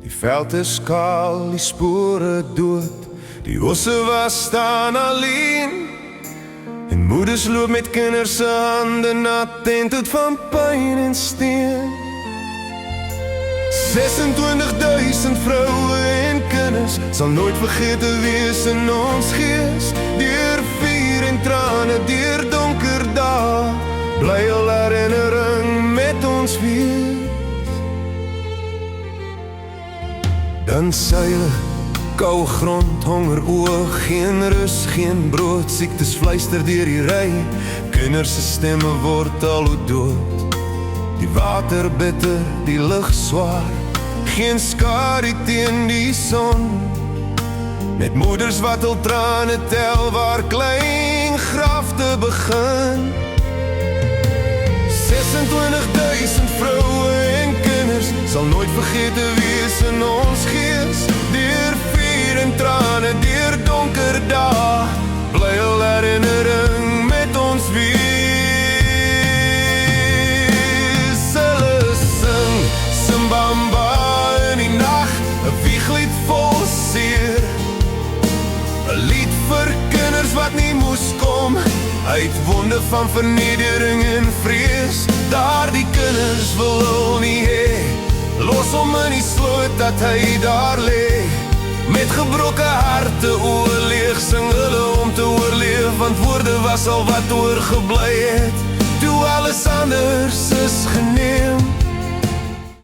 Die veld is kaal, die spore dood, die osse was staan alleen. En moeders loop met kinders se hande nat en tot van pyn en steen. 26.000 vroue en kinders sal nooit vergete wees in ons gees. Deur vuur en trane, deur donker dae, bly al herinnering met ons wees. Dan seile, koue grond, honger oog, geen rus, geen brood, siektes fluister deur die ry. Kinders se stemme word al hoe dood. Die water bitter, die lug swaar, geen skadu teen die son. Net moeders wat al trane tel waar klein grafte begin. 26.000 vroue en kinders sal nooit vergete wees in ons gees. Deur vuur en trane, deur donker dae, bly al herinnering met ons wees. Hulle sing Simbamba in die nag, 'n wieglied vol seer. 'n Lied vir kinders wat nie moes kom, uit wonde van vernedering en vrees. Daar die kinders wil hul nie hê, los hom in die sloot dat hy daar lê. Met gebroke harte oorleeg sing hulle om te oorleef, want woorde was al wat oorgebly het, toe alles anders is geneem.